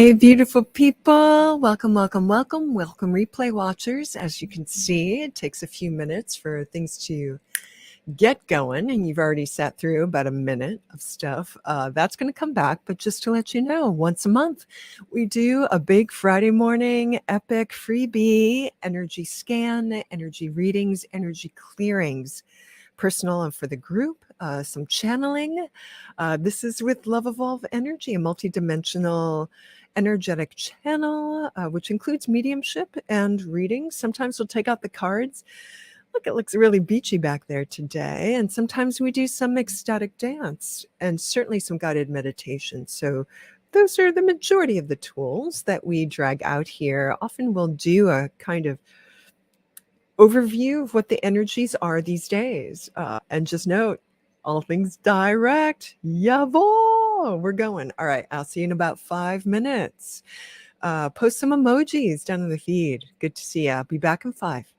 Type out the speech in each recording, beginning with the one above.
Hey, beautiful people. Welcome, replay watchers. As you can see, it takes a few minutes for things to get going, and you've already sat through about a minute of stuff. That's going to come back, but just to let you know, once a month, we do a big Friday morning epic freebie energy scan, energy readings, energy clearings, personal and for the group, some channeling. This is with Love Evolve Energy, a multidimensional energetic channel, which includes mediumship and reading. Sometimes we'll take out the cards. Look, it looks really beachy back there today. And sometimes we do some ecstatic dance and certainly some guided meditation. So those are the majority of the tools that we drag out here. Often we'll do a kind of overview of what the energies are these days. And just note, all things direct. Yavo! We're going. All right, I'll see you in about 5 minutes. Post some emojis down in the feed. Good to see you. I'll be back in 5.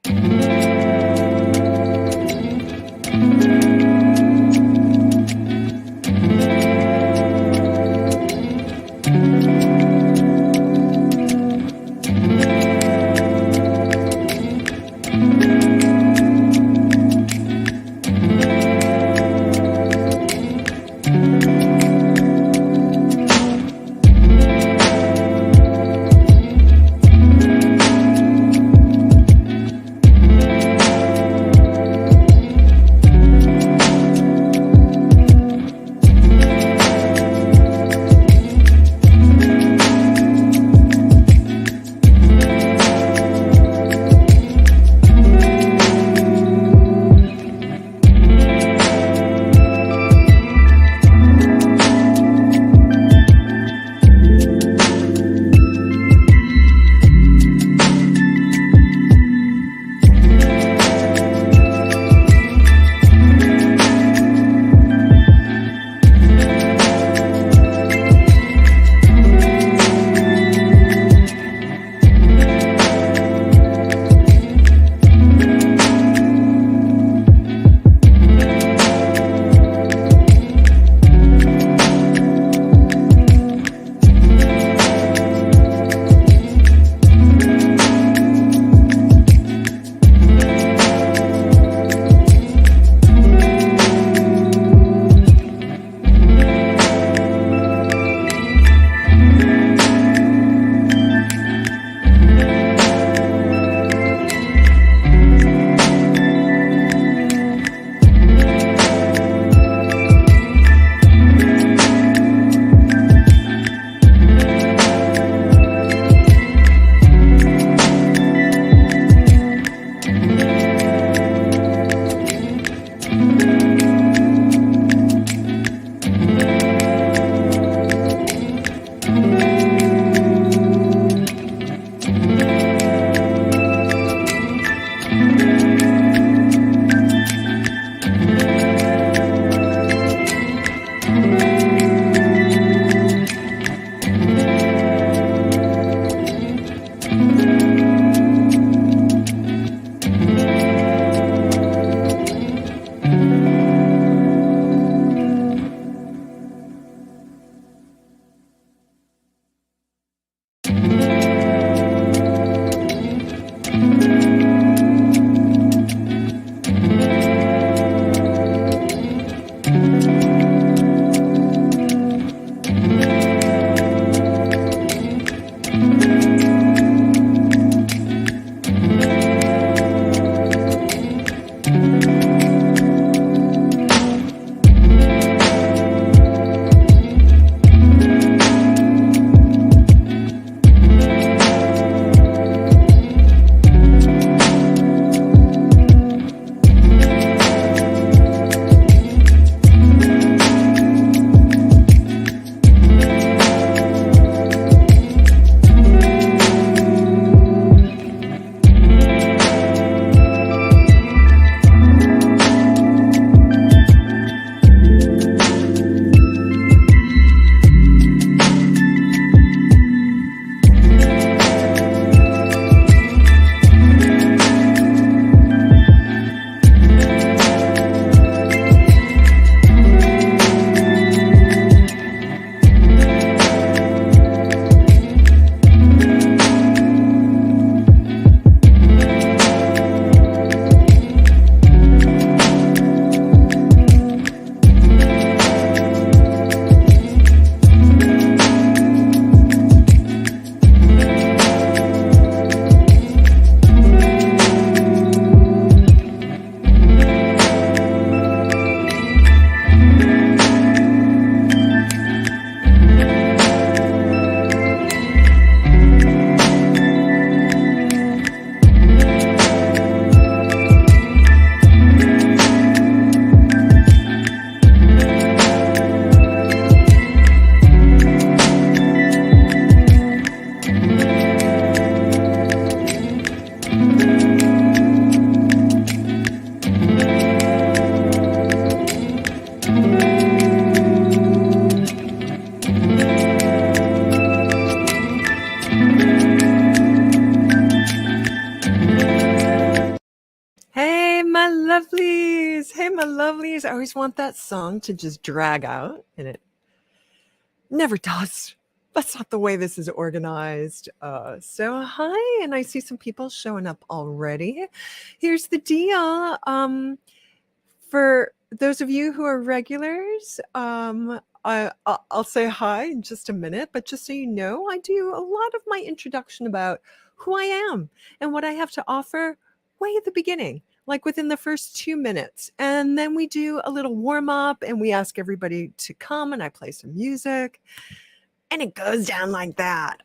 lovelies. I always want that song to just drag out, and it never does. That's not the way this is organized. So hi, and I see some people showing up already. Here's the deal. For those of you who are regulars, I'll say hi in just a minute, but just so you know, I do a lot of my introduction about who I am and what I have to offer way at the beginning, like within the first 2 minutes. And then we do a little warm up and we ask everybody to come and I play some music and it goes down like that.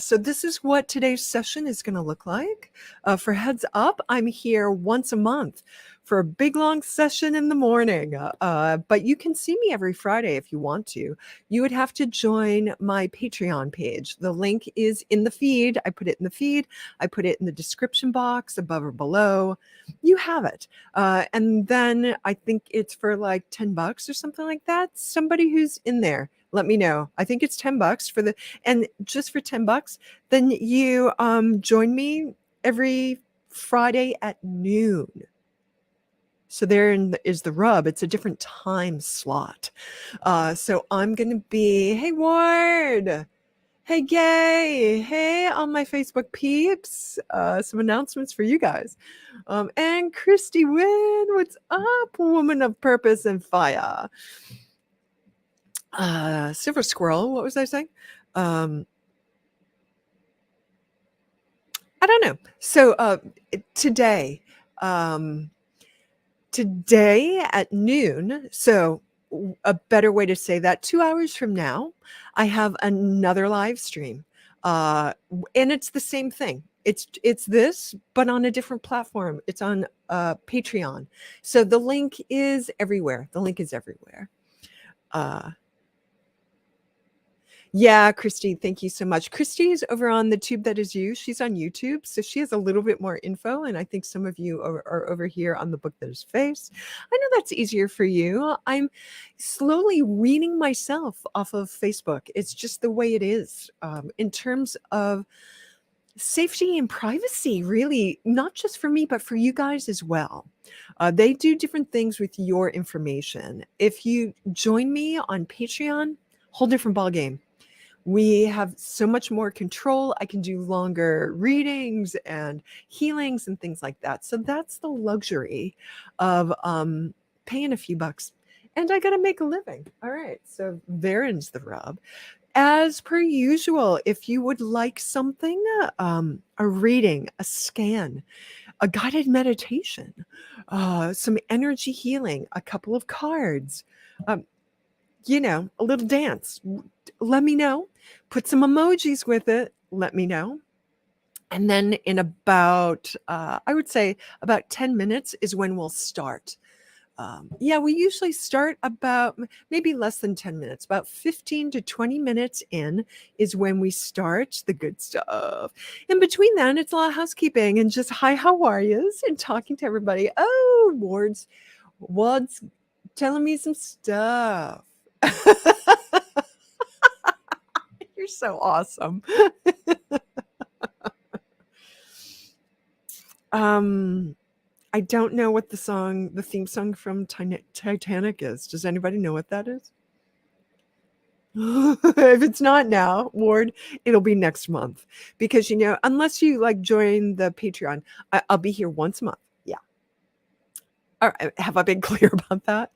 So this is what today's session is going to look like. For heads up, I'm here once a month for a big long session in the morning. But you can see me every Friday if you want to. You would have to join my Patreon page. The link is in the feed. I put it in the feed. I put it in the description box above or below. You have it. And then I think it's for like $10 or something like that. Somebody who's in there, let me know. I think it's $10 for the, and just for $10, then you join me every Friday at noon. So therein is the rub. It's a different time slot. So I'm going to be, hey, Ward. Hey, Gay. Hey, all my Facebook peeps. Some announcements for you guys. And Christy Wynn, what's up? Woman of purpose and fire. Silver Squirrel, what was I saying? I don't know. So today at noon, so a better way to say that, 2 hours from now, I have another live stream. And it's the same thing. It's this, but on a different platform. It's on Patreon. So the link is everywhere. Yeah, Christy, thank you so much. Christy is over on the Tube That Is You. She's on YouTube, so she has a little bit more info, and I think some of you are over here on the Book That Is Face. I know that's easier for you. I'm slowly weaning myself off of Facebook. It's just the way it is in terms of safety and privacy, really, not just for me, but for you guys as well. They do different things with your information. If you join me on Patreon, whole different ballgame. We have so much more control. I can do longer readings and healings and things like that. So that's the luxury of paying a few bucks. And I got to make a living. All right. So therein the rub. As per usual, if you would like something, a reading, a scan, a guided meditation, some energy healing, a couple of cards, a little dance, let me know. Put some emojis with it, let me know. And then in about, I would say about 10 minutes is when we'll start. We usually start about maybe less than 10 minutes, about 15 to 20 minutes in is when we start the good stuff. In between then, it's a lot of housekeeping and just hi, how are yous? And talking to everybody. Oh, Ward's telling me some stuff. You're so awesome. I don't know what the theme song from Titanic is. Does anybody know what that is? If it's not now, Ward, it'll be next month. Because, unless you join the Patreon, I'll be here once a month. Yeah. All right. Have I been clear about that?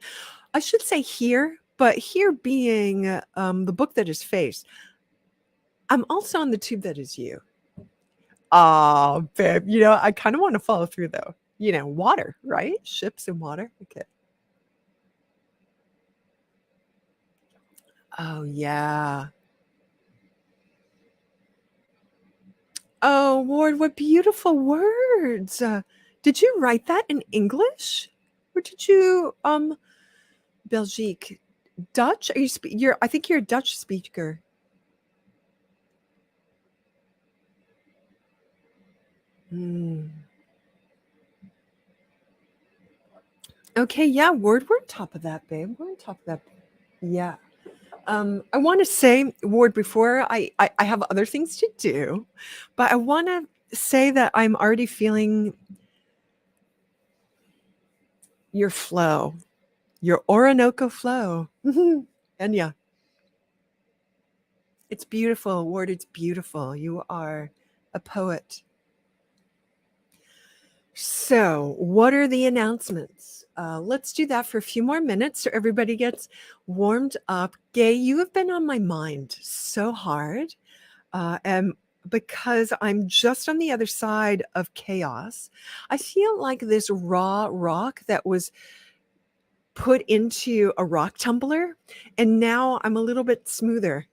I should say here, but here being the Book That Is Face, I'm also on the Tube That Is You. Oh, babe, I kind of want to follow through though. Water, right? Ships and water. Okay. Oh, yeah. Oh, Ward, what beautiful words. Did you write that in English? Or did you, Belgique, Dutch? I think you're a Dutch speaker. Okay, yeah, Ward, we're on top of that, babe. We're on top of that. Yeah. I want to say, Ward, before I have other things to do, but I want to say that I'm already feeling your flow. your Orinoco flow. And yeah, it's beautiful, Ward. It's beautiful. You are a poet. So, what are the announcements? Let's do that for a few more minutes so everybody gets warmed up. Gay, you have been on my mind so hard. And because I'm just on the other side of chaos, I feel like this raw rock that was put into a rock tumbler, and now I'm a little bit smoother,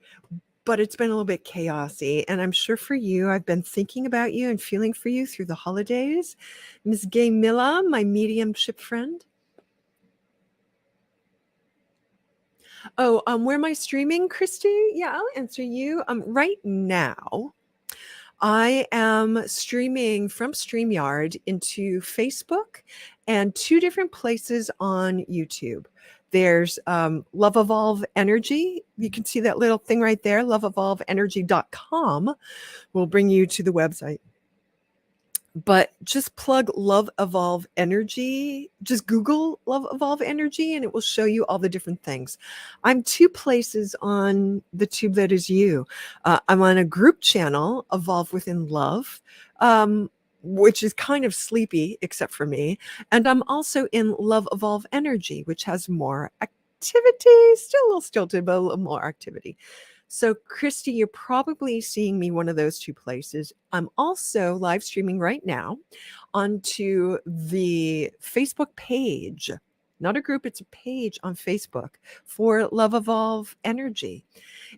but it's been a little bit chaosy. And I'm sure for you, I've been thinking about you and feeling for you through the holidays. Ms. Gay Milla, my mediumship friend. Oh, where am I streaming, Christy? Yeah, I'll answer you. Right now, I am streaming from StreamYard into Facebook and 2 different places on YouTube. There's Love Evolve Energy. You can see that little thing right there, loveevolvenergy.com will bring you to the website. But just plug Love Evolve Energy. Just Google Love Evolve Energy and it will show you all the different things. I'm 2 places on the tube that is you. I'm on a group channel, Evolve Within Love, which is kind of sleepy, except for me. And I'm also in Love Evolve Energy, which has more activity, still a little stilted, but a little more activity. So, Christy, you're probably seeing me one of those 2 places. I'm also live streaming right now onto the Facebook page, not a group, it's a page on Facebook for Love Evolve Energy.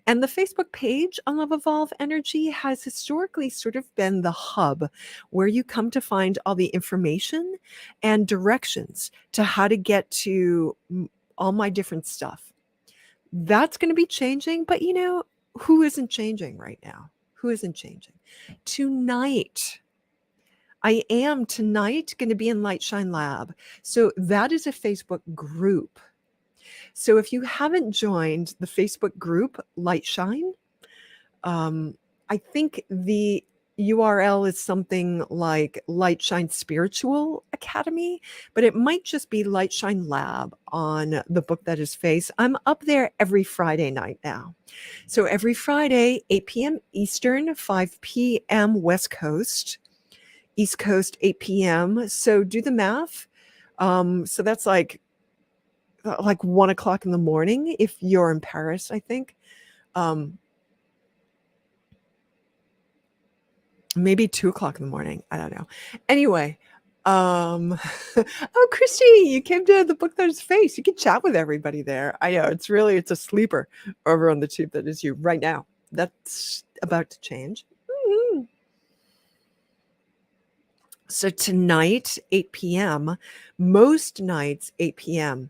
And the Facebook page on Love Evolve Energy has historically sort of been the hub where you come to find all the information and directions to how to get to all my different stuff. That's going to be changing, but who isn't changing right now? Who isn't changing? Tonight, I am tonight going to be in Light Shine Lab. So that is a Facebook group. So if you haven't joined the Facebook group Light Shine, I think the URL is something like Light Shine Spiritual Academy, but it might just be Light Shine Lab on the Book That Is Face. I'm up there every Friday night now. So every Friday, 8 p.m. Eastern, 5 p.m. West Coast, East Coast, 8 p.m. So do the math. So that's like 1 o'clock in the morning if you're in Paris, I think. Maybe 2 o'clock in the morning. I don't know. Anyway, oh, Christy, you came to the Book That Is Face. You can chat with everybody there. I know it's a sleeper over on the tube that is you right now. That's about to change. Mm-hmm. So tonight, 8 p.m., most nights, 8 p.m.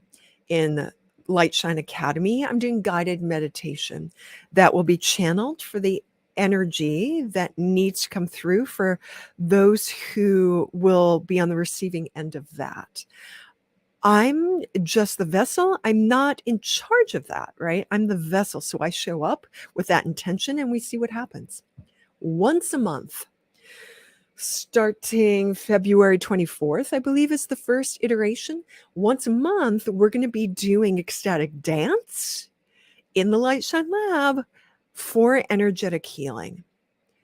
in Light Shine Academy, I'm doing guided meditation that will be channeled for the energy that needs to come through for those who will be on the receiving end of that. I'm just the vessel. I'm not in charge of that, right? I'm the vessel. So I show up with that intention and we see what happens. Once a month, starting February 24th, I believe is the first iteration. Once a month, we're going to be doing ecstatic dance in the Light Shine Lab for energetic healing.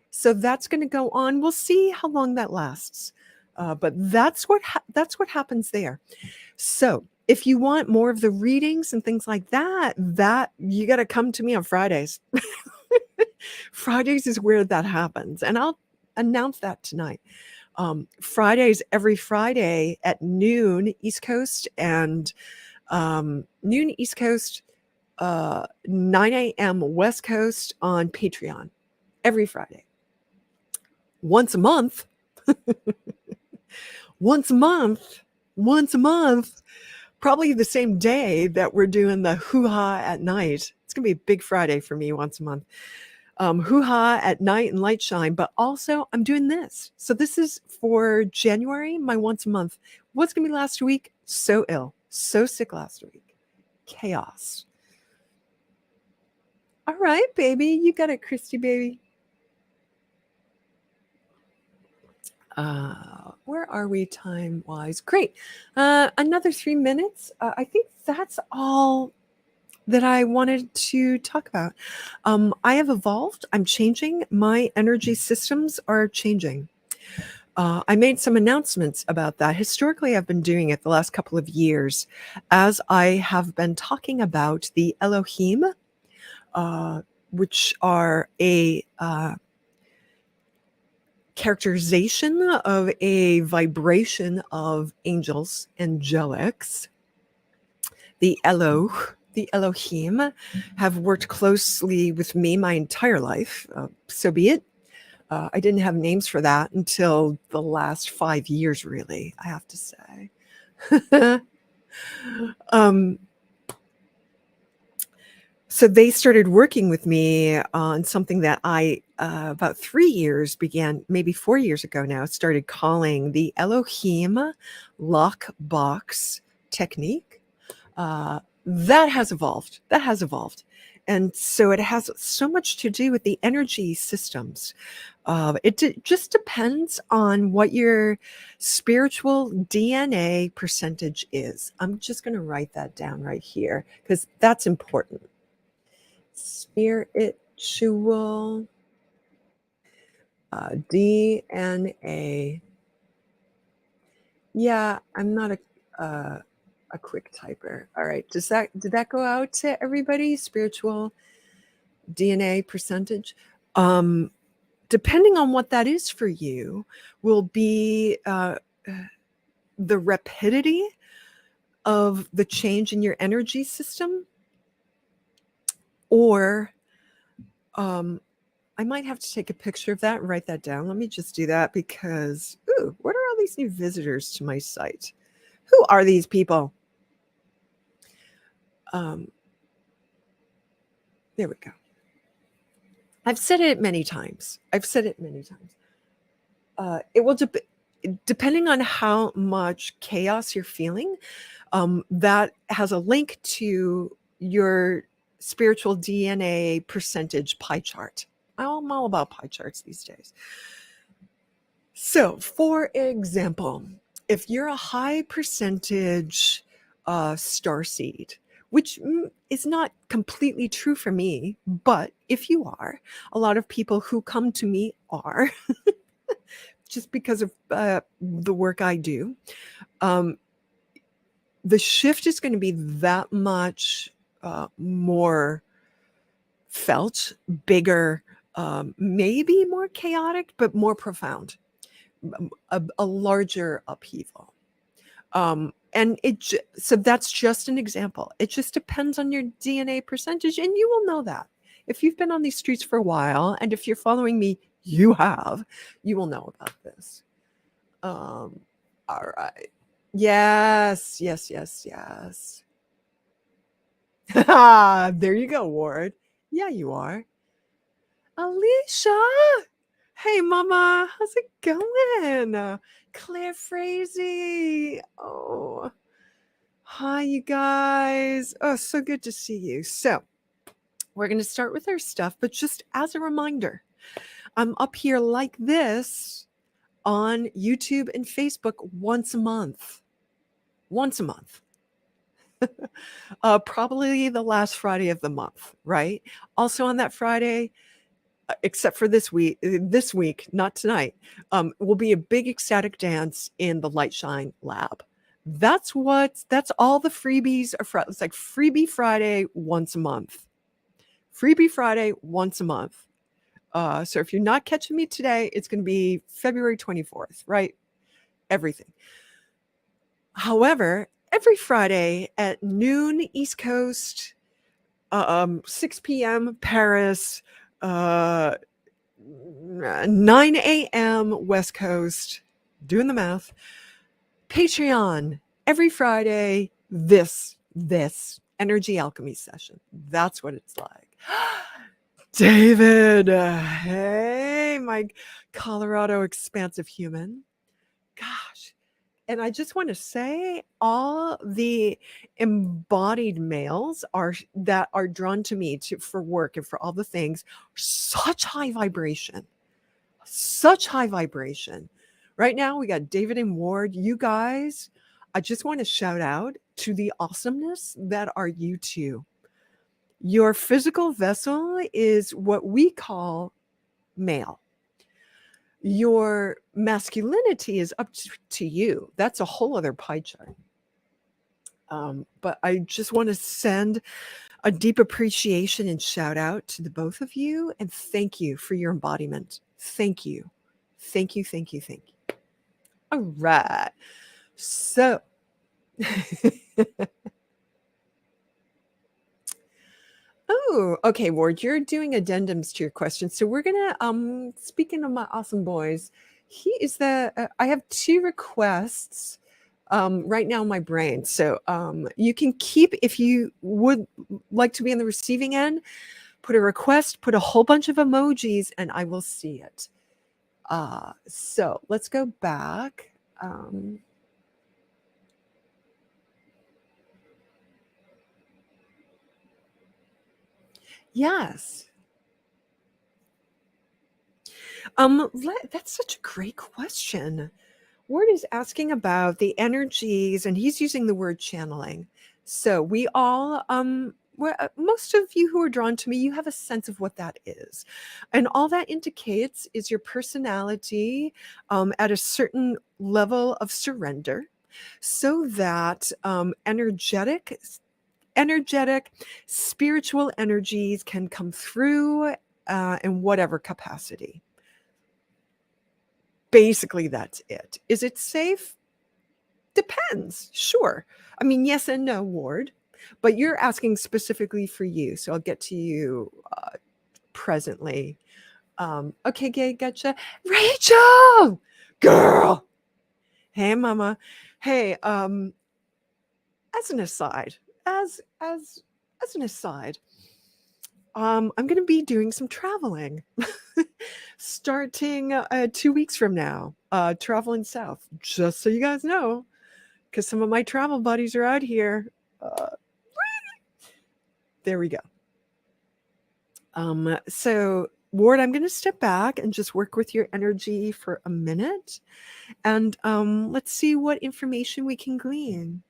So that's going to go on. We'll see how long that lasts. But that's what happens there. So if you want more of the readings and things like that you got to come to me on Fridays. Fridays is where that happens. And I'll announce that tonight. Fridays, every Friday at noon East Coast and noon East Coast, 9 a.m. West Coast on Patreon every Friday. Once a month, probably the same day that we're doing the hoo-ha at night. It's going to be a big Friday for me once a month. Hoo-ha at night and Light Shine, but also I'm doing this. So this is for January, my once a month. What's going to be last week? So ill, so sick last week. Chaos. All right, baby. You got it, Christy, baby. Where are we time-wise? Great. Another 3 minutes. I think that's all that I wanted to talk about. I have evolved. I'm changing. My energy systems are changing. I made some announcements about that. Historically, I've been doing it the last couple of years as I have been talking about the Elohim, which are a characterization of a vibration of angels, angelics. The Elohim have worked closely with me my entire life. So be it. I didn't have names for that until the last 5 years, really, I have to say. um, so they started working with me on something that I, about 3 years began, maybe 4 years ago now, started calling the Elohim lockbox technique. That has evolved. That has evolved. And so it has so much to do with the energy systems. Just depends on what your spiritual DNA percentage is. I'm just going to write that down right here because that's important. Spiritual DNA. Yeah, I'm not a quick typer. All right. Did that go out to everybody? Spiritual DNA percentage. Depending on what that is for you, will be the rapidity of the change in your energy system, or I might have to take a picture of that and write that down. Let me just do that because, what are all these new visitors to my site? Who are these people? There we go. I've said it many times. It will depending on how much chaos you're feeling, that has a link to your spiritual DNA percentage pie chart. I'm all about pie charts these days. So, for example, if you're a high percentage starseed, which is not completely true for me, but if you are, a lot of people who come to me are, just because of the work I do, the shift is going to be that much more felt, bigger, maybe more chaotic, but more profound, a larger upheaval. And so that's just an example. It just depends on your DNA percentage, and you will know that. If you've been on these streets for a while, and if you're following me, you will know about this. All right. Yes. There you go, Ward. Yeah, you are. Alicia. Hey, Mama. How's it going? Claire Frazee. Oh, hi, you guys. Oh, so good to see you. So, we're going to start with our stuff, but just as a reminder, I'm up here like this on YouTube and Facebook once a month. Probably the last Friday of the month, right? Also on that Friday, except for this week, not tonight, will be a big ecstatic dance in the Light Shine Lab. That's all the freebies are for. It's like Freebie Friday once a month. Freebie Friday once a month. So if you're not catching me today, it's going to be February 24th, right? Everything. However, every Friday at noon East Coast, 6 p.m. Paris, 9 a.m. West Coast, doing the math, Patreon, every Friday, this energy alchemy session. That's what it's like. David, hey, my Colorado expansive human. Gosh. And I just want to say all the embodied males that are drawn to me for work and for all the things, such high vibration, Right now, we got David and Ward. You guys, I just want to shout out to the awesomeness that are you two. Your physical vessel is what we call male. Your masculinity is up to you. That's a whole other pie chart. But I just want to send a deep appreciation and shout out to the both of you and thank you for your embodiment. Thank you. Thank you, thank you, thank you. All right. So, oh, okay, Ward, you're doing addendums to your question. So we're gonna speaking of my awesome boys, he is the I have two requests right now in my brain. So you can keep if you would like to be on the receiving end, put a request, put a whole bunch of emojis, and I will see it. So let's go back. Yes. That's such a great question. Ward is asking about the energies, and he's using the word channeling. So we all, most of you who are drawn to me, you have a sense of what that is, and all that indicates is your personality at a certain level of surrender, so that energetic, spiritual energies can come through in whatever capacity. Basically, that's it. Is it safe? Depends. Sure. I mean, yes and no, Ward. But you're asking specifically for you. So I'll get to you presently. Okay, Gay, gotcha. Rachel! Girl! Hey, mama. Hey, as an aside, as an aside, I'm going to be doing some traveling starting 2 weeks from now, traveling south, just so you guys know, because some of my travel buddies are out here. Uh, there we go. So, Ward, I'm going to step back and just work with your energy for a minute, and let's see what information we can glean.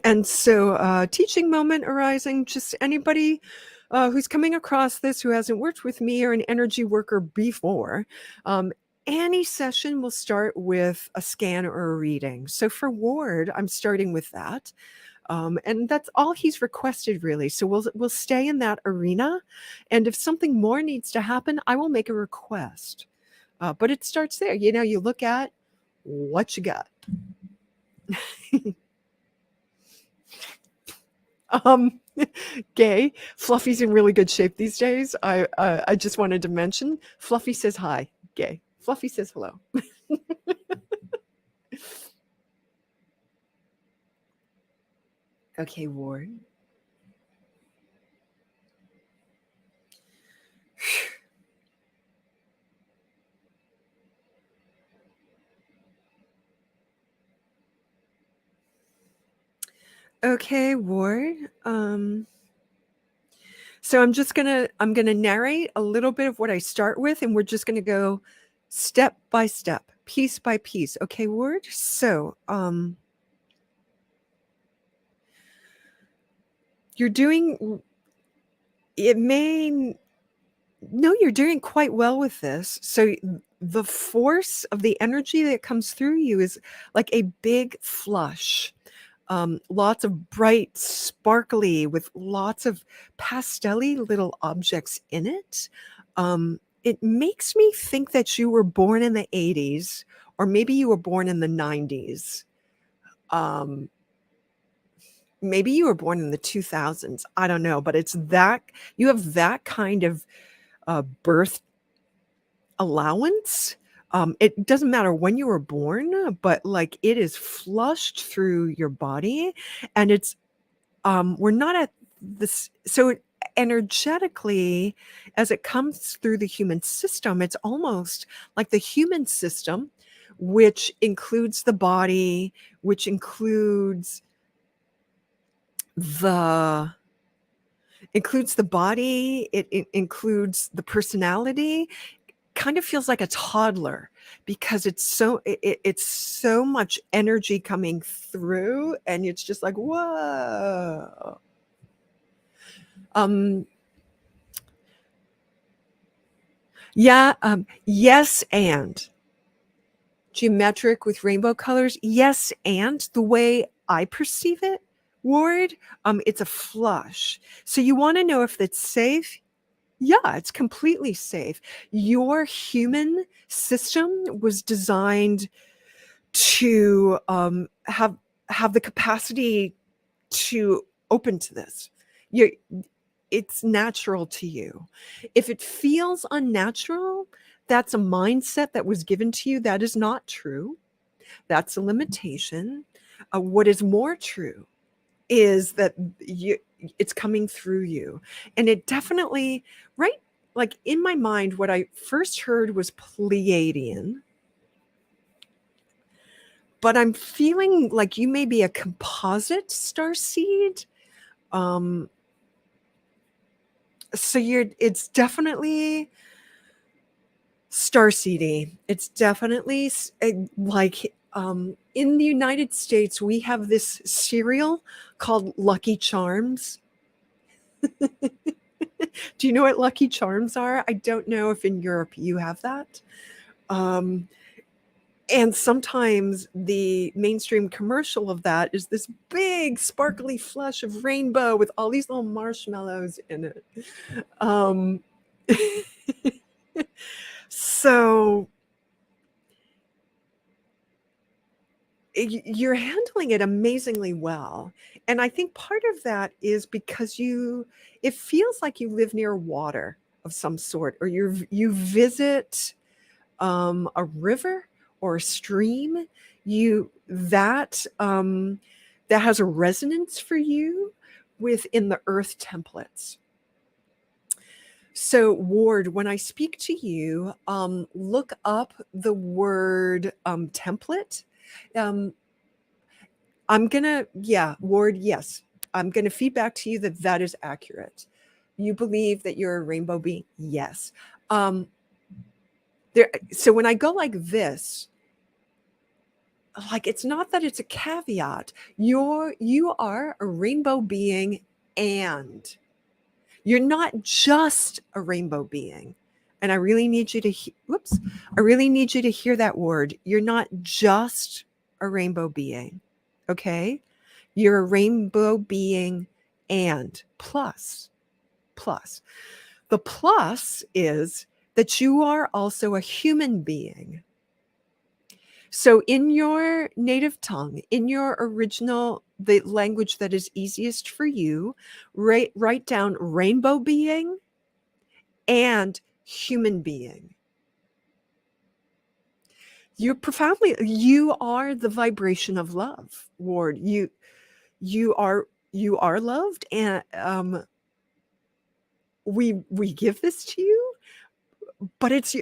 And so, teaching moment arising, just anybody who's coming across this who hasn't worked with me or an energy worker before, any session will start with a scan or a reading. So for Ward, I'm starting with that. And that's all he's requested, really. So we'll stay in that arena. And if something more needs to happen, I will make a request. But it starts there. You know, you look at what you got. Gay, Fluffy's in really good shape these days. I just wanted to mention, Fluffy says hi. Gay, Fluffy says hello. Okay, Ward. Okay, Ward. So I'm gonna narrate a little bit of what I start with, and we're just gonna go step by step, piece by piece. Okay, Ward. So you're doing it may no, you're doing quite well with this. So the force of the energy that comes through you is like a big flush. Lots of bright, sparkly, with lots of pastel-y little objects in it. It makes me think that you were born in the 80s, or maybe you were born in the 90s. Maybe you were born in the 2000s. I don't know, but it's that you have that kind of birth allowance. It doesn't matter when you were born, but like it is flushed through your body, and it's we're not at this. So energetically, as it comes through the human system, it's almost like the human system, which includes the body, which includes the includes the body, it includes the personality. Kind of feels like a toddler because it's so much energy coming through, and it's just like, whoa. Um, yeah, yes, and geometric with rainbow colors. Yes, and the way I perceive it, Ward, it's a flush. So you want to know if it's safe? Yeah, it's completely safe. Your human system was designed to have the capacity to open to this. You It's natural to you. If it feels unnatural, that's a mindset that was given to you. That is not true. That's a limitation. What is more true is that it's coming through you. And it definitely, right? Like in my mind, what I first heard was Pleiadian, but I'm feeling like you may be a composite starseed. Um, so it's definitely starseedy. It's definitely like in the United States, we have this cereal called Lucky Charms. Do you know what Lucky Charms are? I don't know if in Europe you have that. Um, and sometimes the mainstream commercial of that is this big sparkly flush of rainbow with all these little marshmallows in it. Um, so you're handling it amazingly well. And I think part of that is because it feels like you live near water of some sort, or you visit a river or a stream, that has a resonance for you within the earth templates. So, Ward, when I speak to you, look up the word template. Um, yeah, Ward, yes. I'm going to feedback to you that that is accurate. You believe that you're a rainbow being? Yes. Um, so when I go like this, like it's not that it's a caveat. You are a rainbow being, and you're not just a rainbow being. And I really need you to I really need you to hear that word. You're not just a rainbow being. Okay? You're a rainbow being and plus. The plus is that you are also a human being. So in your native tongue, in your original, the language that is easiest for you, write down rainbow being and human being. You are the vibration of love, Ward. You are loved, and we give this to you, but it's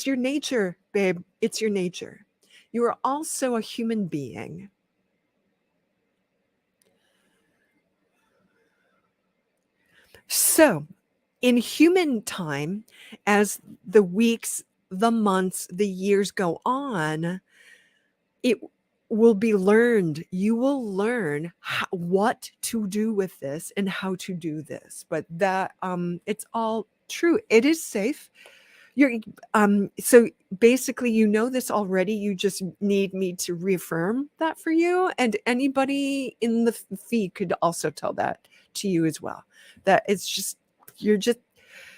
your nature, babe. It's your nature. You are also a human being. So, in human time, as the weeks, the months, the years go on, it will be learned. You will learn what to do with this and how to do this. But that it's all true. It is safe. You're so basically you know this already. You just need me to reaffirm that for you. And anybody in the feed could also tell that to you as well. That you're just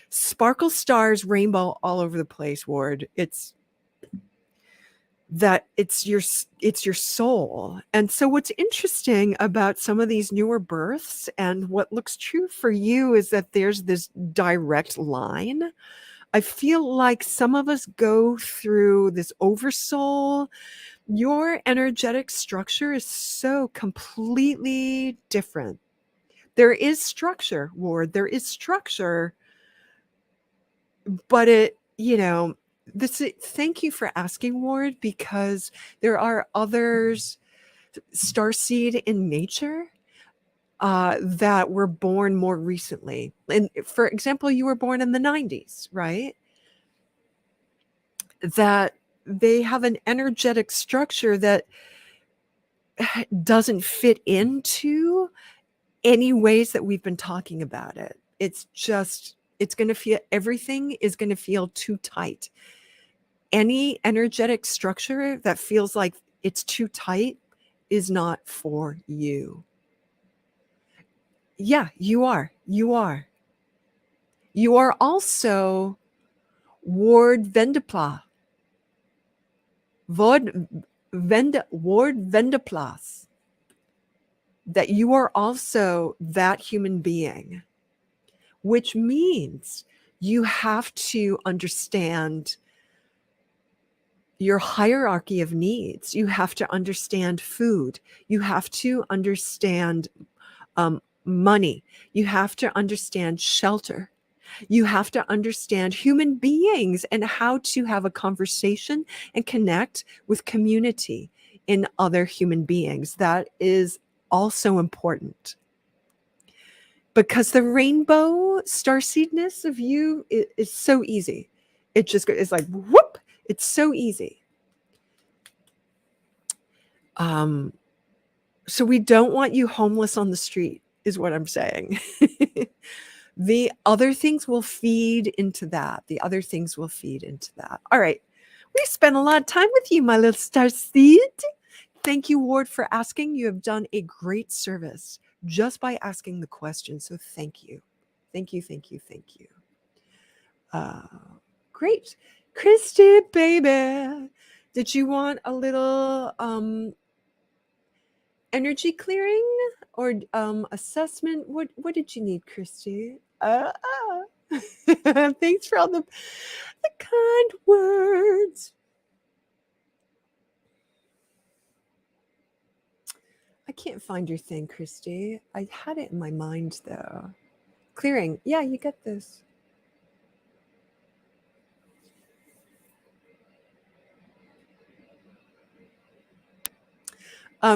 sparkle stars, rainbow all over the place, Ward. It's your soul. And so what's interesting about some of these newer births and what looks true for you is that there's this direct line. I feel like some of us go through this oversoul. Your energetic structure is so completely different. There is structure, Ward. There is structure, but thank you for asking, Ward, because there are others, starseed in nature. that were born more recently. And for example, you were born in the 90s, right? That they have an energetic structure that doesn't fit into any ways that we've been talking about it. It's just, it's going to feel, everything is going to feel too tight. Any energetic structure that feels like it's too tight is not for you. Yeah, you are. You are. You are also Ward Vendepla. Ward Vendeplas. That you are also that human being, which means you have to understand your hierarchy of needs. You have to understand food. You have to understand money. You have to understand shelter. You have to understand human beings and how to have a conversation and connect with community in other human beings. That is also important. Because the rainbow starseedness of you is so easy. It just is like whoop. It's so easy. So we don't want you homeless on the street, is what I'm saying. The other things will feed into that. The other things will feed into that. All right. We spent a lot of time with you, my little starseed. Thank you, Ward, for asking. You have done a great service just by asking the question. So thank you. Thank you, thank you, thank you. Great. Christy, baby, did you want a little energy clearing or assessment? What did you need, Christy? Thanks for all the kind words. I can't find your thing, Christy. I had it in my mind, though. Clearing. Yeah, you get this.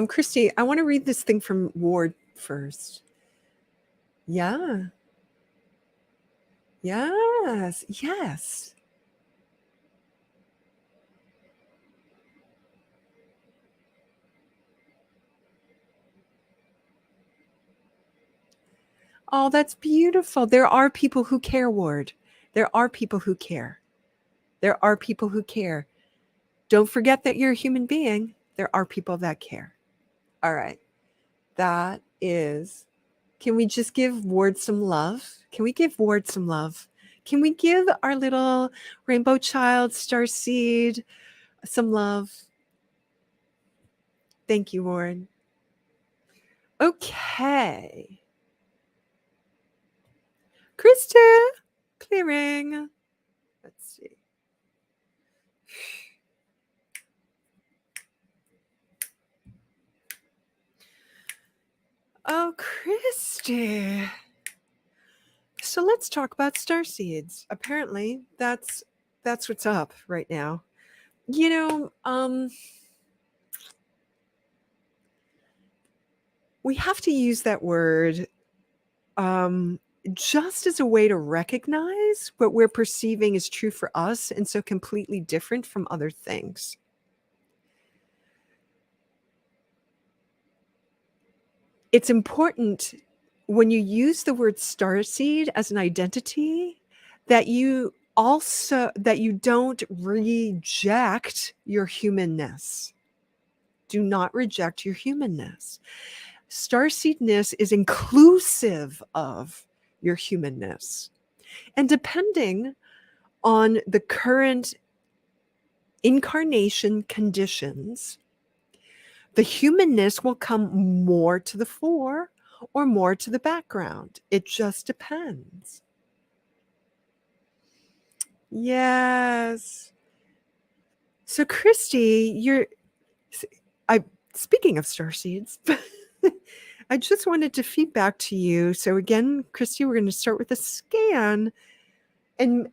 Christy, I want to read this thing from Ward first. Yeah. Yes. Yes. Oh, that's beautiful. There are people who care, Ward. There are people who care. There are people who care. Don't forget that you're a human being. There are people that care. All right. That is, can we just give Ward some love? Can we give Ward some love? Can we give our little rainbow child, starseed, some love? Thank you, Ward. Okay. Krista, clearing. Let's see. Oh, Christy. So let's talk about starseeds. Apparently, that's what's up right now. You know, we have to use that word just as a way to recognize what we're perceiving is true for us and so completely different from other things. It's important when you use the word starseed as an identity that you don't reject your humanness. Do not reject your humanness. Starseedness is inclusive of your humanness. And depending on the current incarnation conditions, the humanness will come more to the fore or more to the background. It just depends. Yes. So, Christy, speaking of starseeds, I just wanted to feedback to you. So again, Christy, we're going to start with a scan. And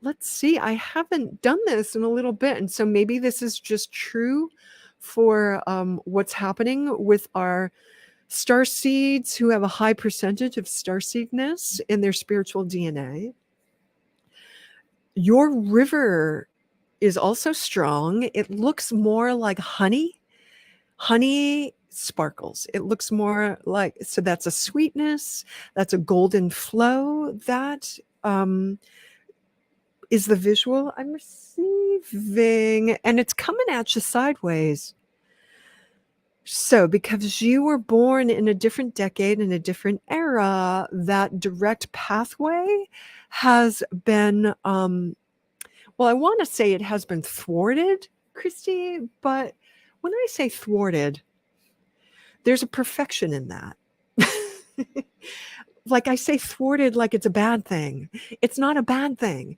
let's see, I haven't done this in a little bit. And so maybe this is just true for what's happening with our Star seeds who have a high percentage of starseedness in their spiritual DNA. Your river is also strong. It looks more like honey. Honey sparkles. It looks more like, so that's a sweetness, that's a golden flow. That is the visual I'm receiving, and it's coming at you sideways. So, because you were born in a different decade, in a different era, that direct pathway has been, well, I want to say it has been thwarted, Christy, but when I say thwarted, there's a perfection in that. Like I say thwarted like it's a bad thing. It's not a bad thing.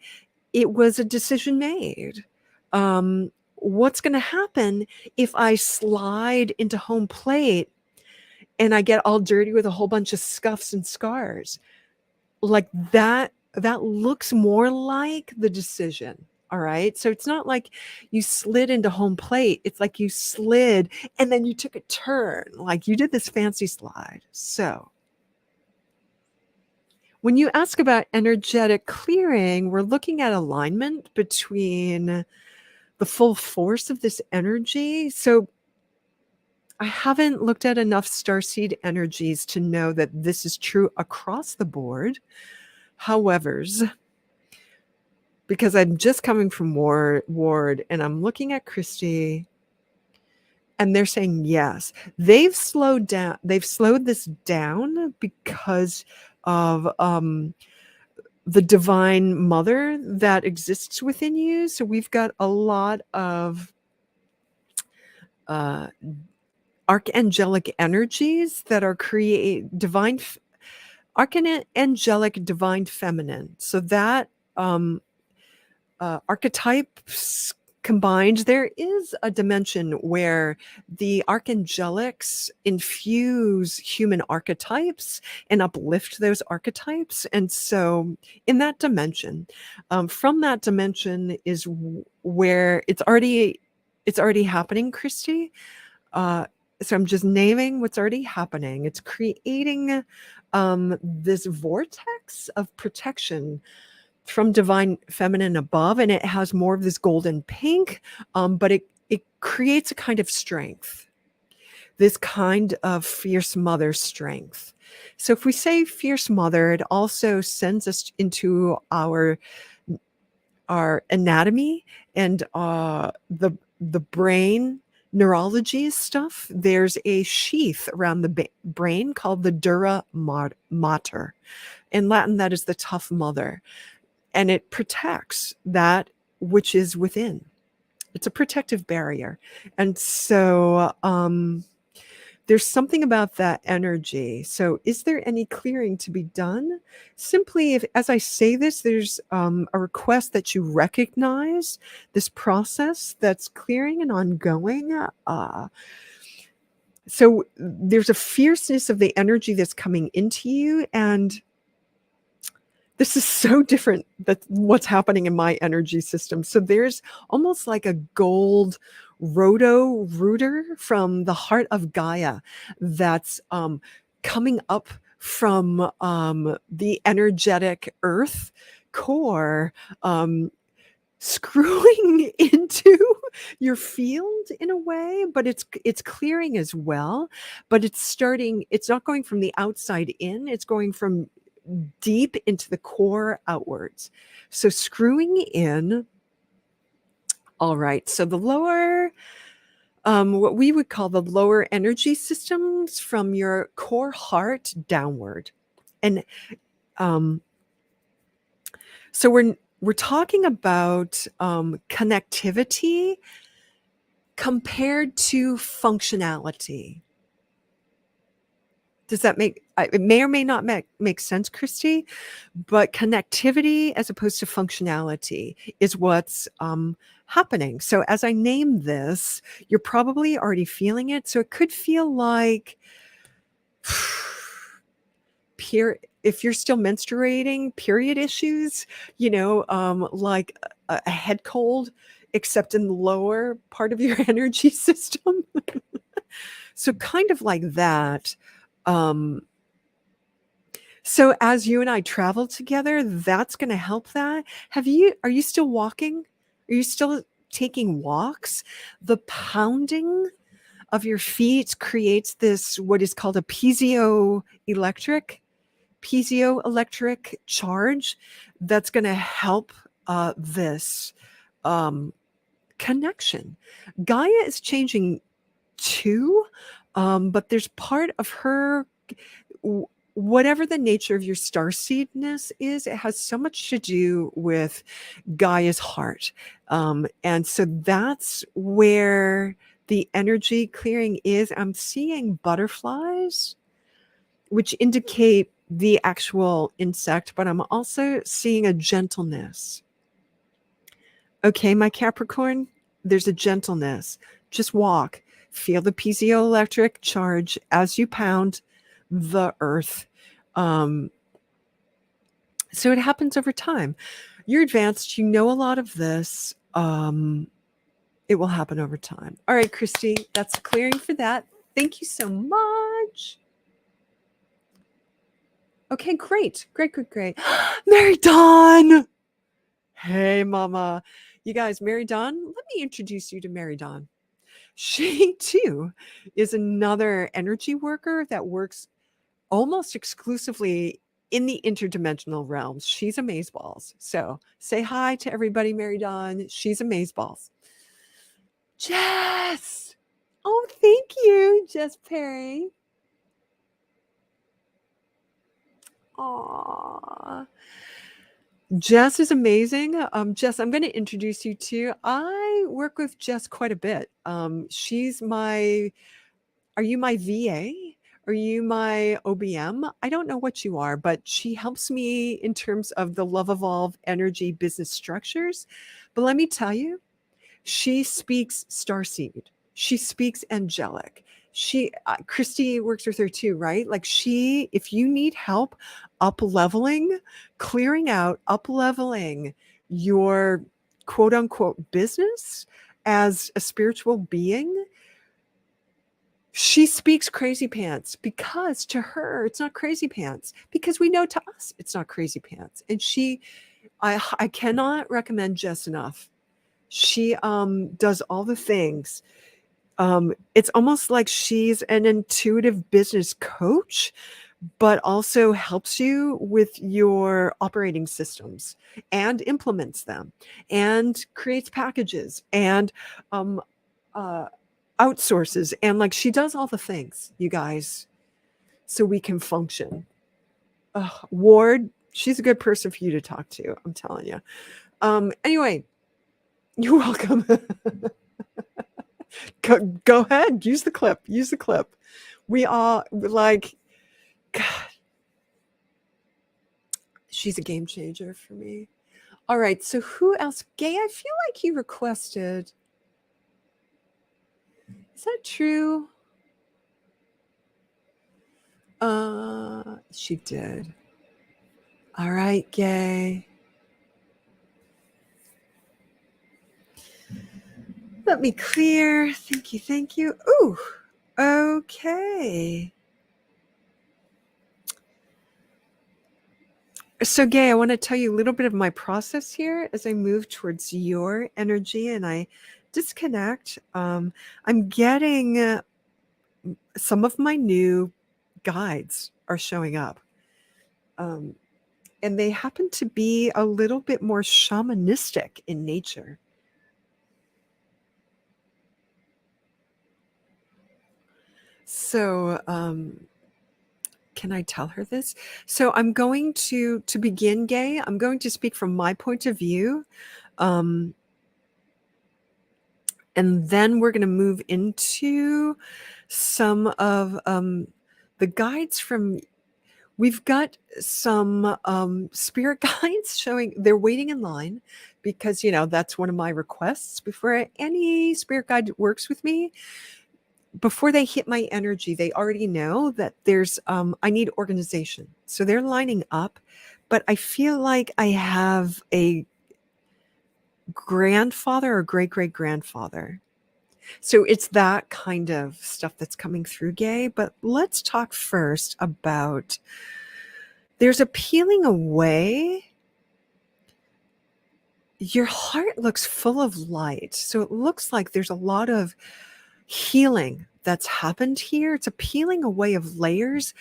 It was a decision made. What's going to happen if I slide into home plate and I get all dirty with a whole bunch of scuffs and scars? Like that looks more like the decision. All right. So it's not like you slid into home plate. It's like you slid and then you took a turn, like you did this fancy slide. So when you ask about energetic clearing, we're looking at alignment between the full force of this energy. So I haven't looked at enough starseed energies to know that this is true across the board. However's, because I'm just coming from Ward and I'm looking at Christy and they're saying yes. They've slowed this down because of the divine mother that exists within you. So we've got a lot of archangelic energies that are archangelic divine feminine. So that archetypes combined, there is a dimension where the archangelics infuse human archetypes and uplift those archetypes. And so in that dimension, from that dimension is where it's already happening, Christy. So I'm just naming what's already happening. It's creating this vortex of protection from divine feminine above, and it has more of this golden pink, but it creates a kind of strength, this kind of fierce mother strength. So if we say fierce mother, it also sends us into our anatomy and the brain neurology stuff. There's a sheath around the brain called the dura mater. In Latin, that is the tough mother. And it protects that which is within. It's a protective barrier. And so there's something about that energy. So is there any clearing to be done? Simply, as I say this, there's a request that you recognize this process that's clearing and ongoing. So there's a fierceness of the energy that's coming into you, and this is so different than what's happening in my energy system. So there's almost like a gold roto-rooter from the heart of Gaia that's coming up from the energetic earth core, screwing into your field in a way, but it's clearing as well. But it's not going from the outside in, it's going from deep into the core outwards. So screwing in. All right. So the lower, what we would call the lower energy systems from your core heart downward. And so we're talking about connectivity compared to functionality. Does that it may or may not make sense, Christy? But connectivity as opposed to functionality is what's happening. So as I name this, you're probably already feeling it. So it could feel like if you're still menstruating, period issues, like a head cold, except in the lower part of your energy system. So kind of like that. Um, so as you and I travel together, that's going to help that. Are you still walking? Are you still taking walks? The pounding of your feet creates this, what is called a piezoelectric charge that's going to help this um, connection. Gaia is changing too, but there's part of her, whatever the nature of your starseedness is, it has so much to do with Gaia's heart. And so that's where the energy clearing is. I'm seeing butterflies, which indicate the actual insect, but I'm also seeing a gentleness. Okay, my Capricorn, there's a gentleness. Just walk. Feel the piezoelectric charge as you pound the earth. Um, so it happens over time. You're advanced. You know a lot of this. It will happen over time. All right, Christy, that's clearing for that. Thank you so much. Okay, great. Mary Dawn. Hey, Mama. You guys, Mary Dawn, let me introduce you to Mary Dawn. She too is another energy worker that works almost exclusively in the interdimensional realms. She's amazeballs. So say hi to everybody, Mary Dawn. She's amazeballs. Jess. Oh, thank you, Jess Perry. Aw. Jess is amazing. Jess, I'm going to introduce you to. I work with Jess quite a bit. Are you my VA? Are you my OBM? I don't know what you are, but she helps me in terms of the Love Evolve energy business structures. But let me tell you, she speaks starseed. She speaks angelic. Christy works with her too, right? Like if you need help up leveling, clearing out, up leveling your quote unquote business as a spiritual being, she speaks crazy pants, because to her it's not crazy pants, because we know to us it's not crazy pants. And I cannot recommend Jess enough. She does all the things. It's almost like she's an intuitive business coach, but also helps you with your operating systems and implements them and creates packages and uh, outsources. And like, she does all the things, you guys, so we can function. Ward, she's a good person for you to talk to. I'm telling you. Anyway, you're welcome. Go ahead. Use the clip. We all like, God, she's a game changer for me. All right. So who else? Gay, I feel like you requested. Is that true? She did. All right, Gay. Let me clear. Thank you. Ooh, okay. So, Gay, I want to tell you a little bit of my process here as I move towards your energy and I disconnect. I'm getting some of my new guides are showing up. And they happen to be a little bit more shamanistic in nature. So, can I tell her this? So I'm going to begin, Gay, I'm going to speak from my point of view. And then we're going to move into some of the guides from, we've got some spirit guides showing, they're waiting in line because, that's one of my requests before any spirit guide works with me. Before they hit my energy, they already know that there's, I need organization. So they're lining up, but I feel like I have a grandfather or great grandfather So it's that kind of stuff that's coming through, Gay. But let's talk first about there's a peeling away. Your heart looks full of light. So it looks like there's a lot of healing that's happened here. It's a peeling away of layers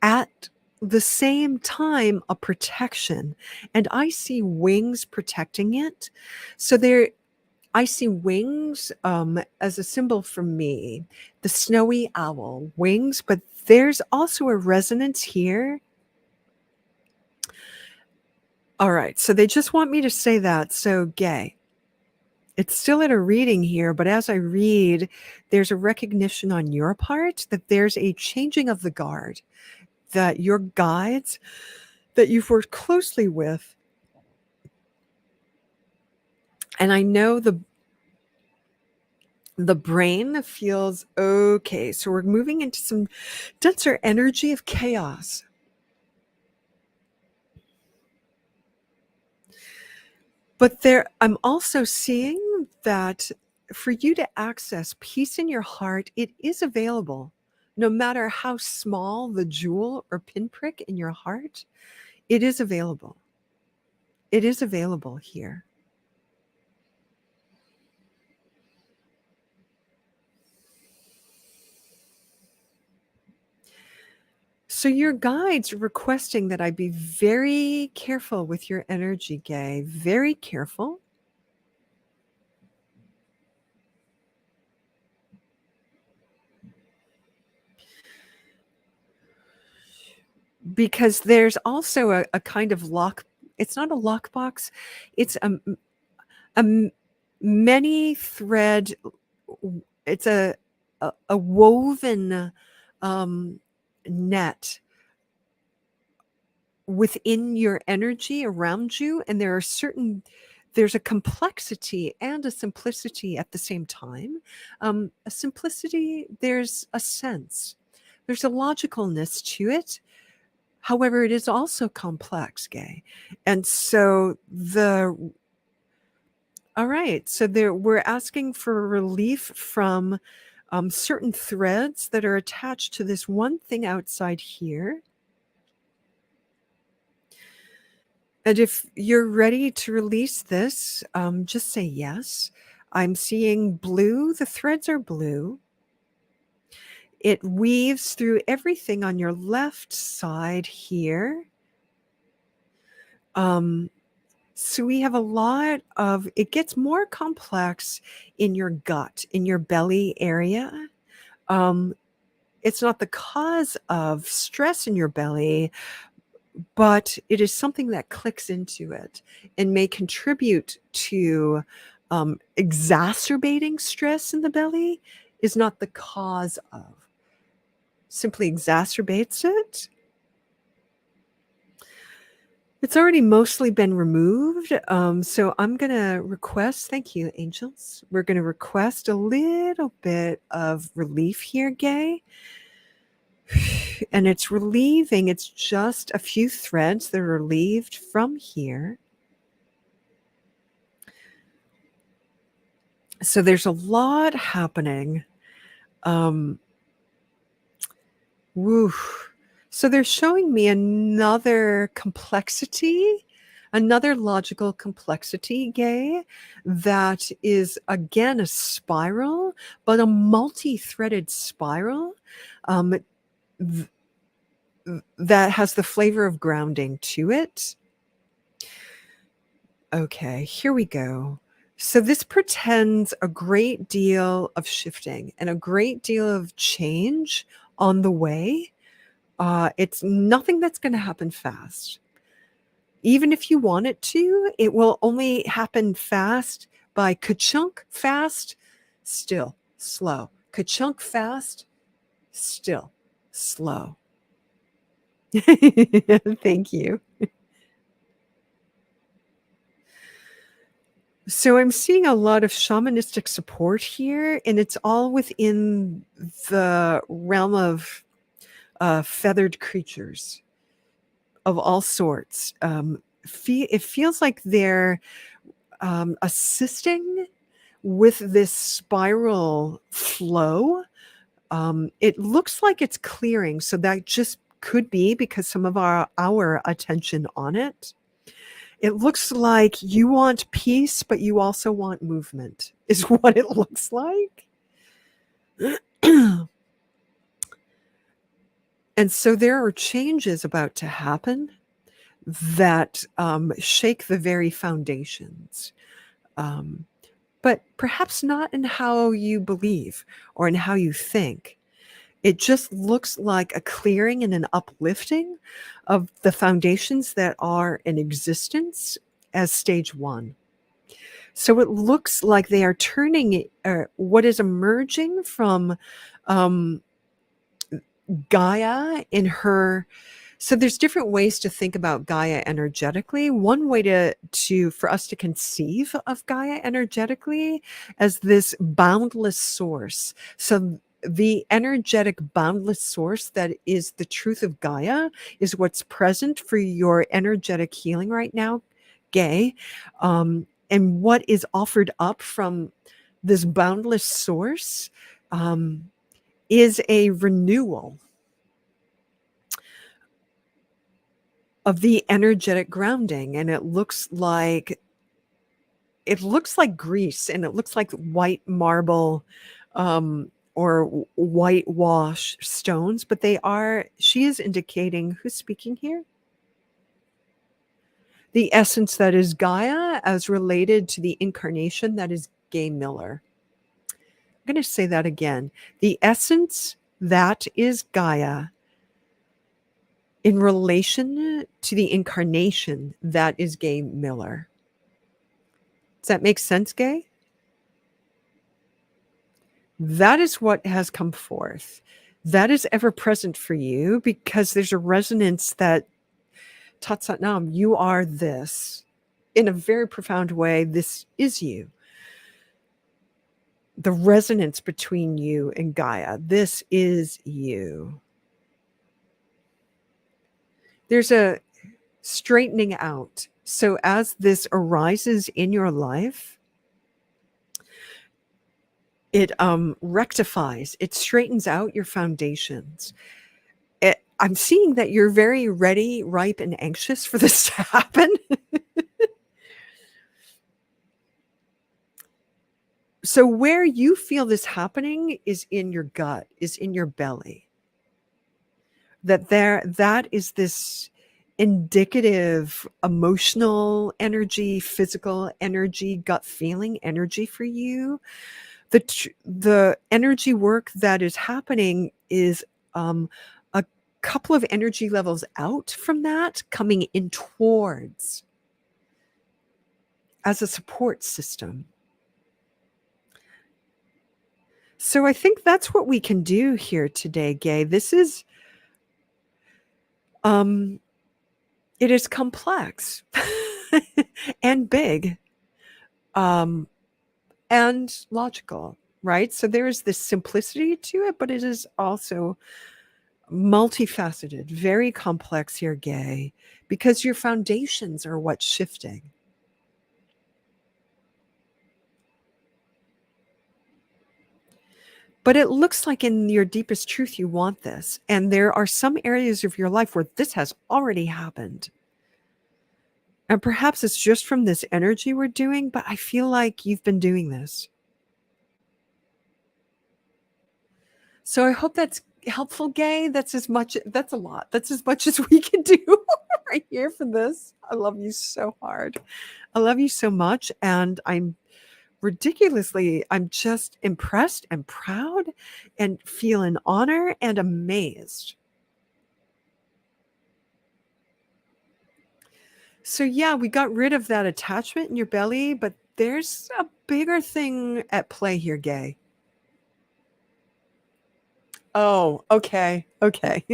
at the same time, a protection. And I see wings protecting it. So I see wings as a symbol for me, the snowy owl, wings, but there's also a resonance here. All right, so they just want me to say that. So, Gay, it's still at a reading here, but as I read, there's a recognition on your part that there's a changing of the guard, that your guides that you've worked closely with, and I know the brain feels okay. So we're moving into some denser energy of chaos. But I'm also seeing that for you to access peace in your heart, it is available. No matter how small the jewel or pinprick in your heart, it is available. It is available here. So your guides are requesting that I be very careful with your energy, Gay. Very careful. Because there's also a kind of lock. It's not a lockbox. It's a many thread. It's a woven net within your energy around you, and there's a complexity and a simplicity at the same time. A simplicity, there's a sense, there's a logicalness to it. However, it is also complex, Gay. And so all right, so we're asking for relief from certain threads that are attached to this one thing outside here. And if you're ready to release this, just say yes. I'm seeing blue. The threads are blue. It weaves through everything on your left side here. So we have a lot of, it gets more complex in your gut, in your belly area. It's not the cause of stress in your belly, but it is something that clicks into it and may contribute to exacerbating stress in the belly, is not the cause of, simply exacerbates it. It's already mostly been removed. So I'm going to request, thank you, angels. We're going to request a little bit of relief here, Gay. And it's relieving, it's just a few threads that are relieved from here. So there's a lot happening. Woo. So they're showing me another complexity, another logical complexity, Gay, that is again a spiral, but a multi-threaded spiral that has the flavor of grounding to it. Okay, here we go. So this portends a great deal of shifting and a great deal of change on the way. It's nothing that's going to happen fast. Even if you want it to, it will only happen fast by ka-chunk fast, still slow. Ka-chunk fast, still slow. Thank you. So I'm seeing a lot of shamanistic support here, and it's all within the realm of feathered creatures of all sorts. It feels like they're assisting with this spiral flow, it looks like it's clearing. So that just could be because some of our attention on it. It looks like you want peace, but you also want movement, is what it looks like. And so there are changes about to happen that shake the very foundations, but perhaps not in how you believe or in how you think. It just looks like a clearing and an uplifting of the foundations that are in existence as stage one. So it looks like they are turning what is emerging from um, Gaia in her. So there's different ways to think about Gaia energetically. One way to for us to conceive of Gaia energetically as this boundless source. So the energetic boundless source that is the truth of Gaia is what's present for your energetic healing right now, Gay. And what is offered up from this boundless source is a renewal of the energetic grounding, and it looks like grease, and it looks like white marble or whitewash stones, but she is indicating, who's speaking here, the essence that is Gaia as related to the incarnation that is Gay Miller. I'm going to say that again. The essence that is Gaia in relation to the incarnation that is Gay Miller. Does that make sense, Gay? That is what has come forth. That is ever present for you because there's a resonance that Tat Sat Nam, you are this. In a very profound way, this is you. The resonance between you and Gaia, this is you. There's a straightening out. So as this arises in your life, it rectifies, it straightens out your foundations. I'm seeing that you're very ready, ripe, and anxious for this to happen. So where you feel this happening is in your gut, is in your belly. That is this indicative emotional energy, physical energy, gut feeling energy for you. The energy work that is happening is a couple of energy levels out from that, coming in towards as a support system. So I think that's what we can do here today, Gay. This is it is complex and big and logical, right? So there is this simplicity to it, but it is also multifaceted, very complex here, Gay, because your foundations are what's shifting. But it looks like in your deepest truth, you want this. And there are some areas of your life where this has already happened. And perhaps it's just from this energy we're doing, but I feel like you've been doing this. So I hope that's helpful, Gay. That's a lot. That's as much as we can do right here for this. I love you so hard. I love you so much. And I'm just impressed and proud and feel an honor and amazed. So yeah, we got rid of that attachment in your belly, but there's a bigger thing at play here, Gay. Oh, okay. Okay.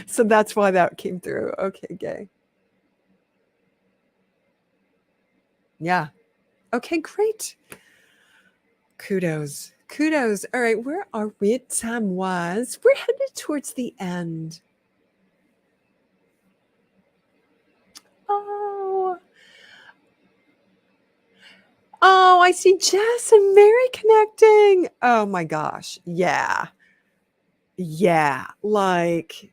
So that's why that came through. Okay, Gay. Yeah. Okay, great. Kudos. Kudos. All right, where are we? Time was. We're headed towards the end. Oh. Oh, I see Jess and Mary connecting. Oh my gosh. Yeah. Yeah. Like,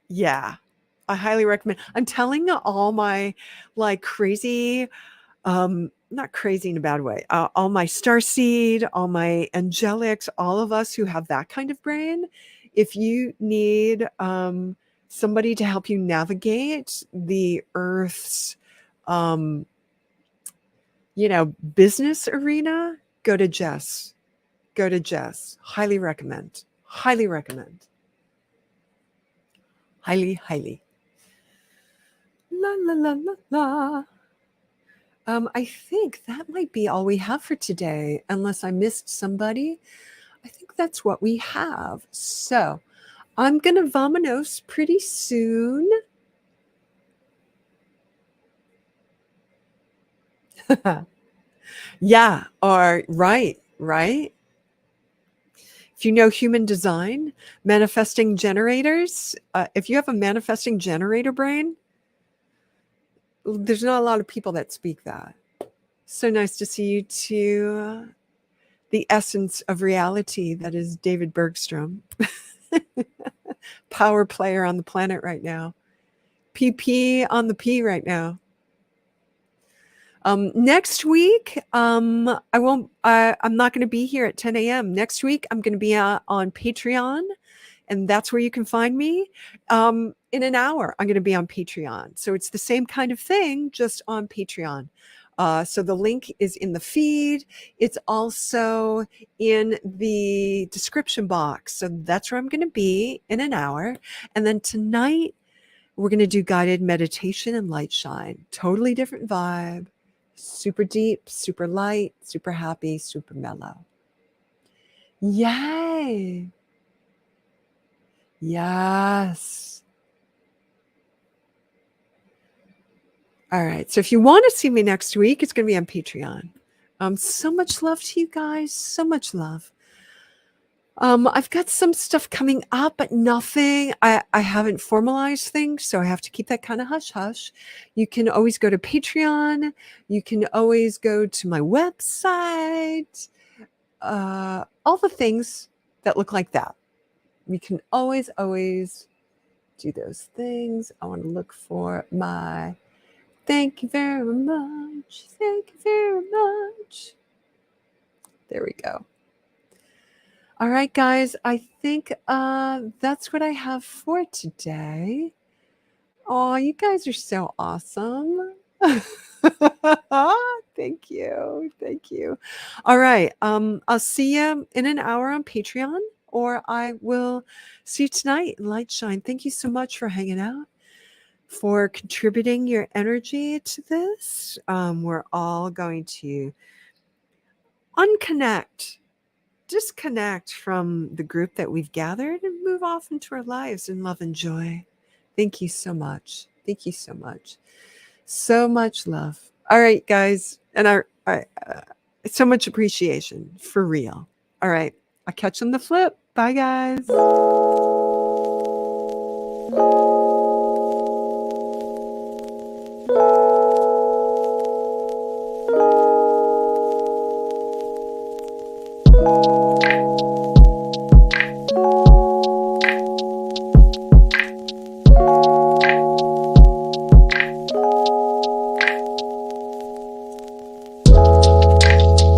yeah. I highly recommend. I'm telling all my like crazy, not crazy in a bad way, all my starseed, all my angelics, all of us who have that kind of brain. If you need somebody to help you navigate the Earth's, um, business arena, go to Jess. Go to Jess. Highly recommend. Highly recommend. Highly, highly. La la la la la. I think that might be all we have for today, unless I missed somebody. I think that's what we have. So I'm gonna vamonos pretty soon. Yeah, or right. If you know human design, manifesting generators, if you have a manifesting generator brain, there's not a lot of people that speak that. So nice to see you too. The essence of reality that is David Bergstrom, power player on the planet right now, PP on the P right now. Next week, I'm not going to be here at 10 a.m. Next week, I'm going to be on Patreon, and that's where you can find me. In an hour, I'm going to be on Patreon. So it's the same kind of thing, just on Patreon. So the link is in the feed. It's also in the description box. So that's where I'm going to be in an hour. And then tonight, we're going to do guided meditation and light shine. Totally different vibe. Super deep, super light, super happy, super mellow. Yay! Yes. All right. So if you want to see me next week, it's going to be on Patreon. So much love to you guys. So much love. I've got some stuff coming up, but nothing. I haven't formalized things, so I have to keep that kind of hush hush. You can always go to Patreon. You can always go to my website. All the things that look like that. We can always do those things. I want to look for my thank you very much. Thank you very much. There we go. All right, guys, I think that's what I have for today. Oh, you guys are so awesome. Thank you. Thank you. All right. I'll see you in an hour on Patreon, or I will see you tonight in Light Shine. Thank you so much for hanging out, for contributing your energy to this. We're all going to unconnect, disconnect from the group that we've gathered and move off into our lives in love and joy. Thank you so much. Thank you so much. So much love. All right, guys. And so much appreciation for real. All right. I'll catch you on the flip. Bye, guys.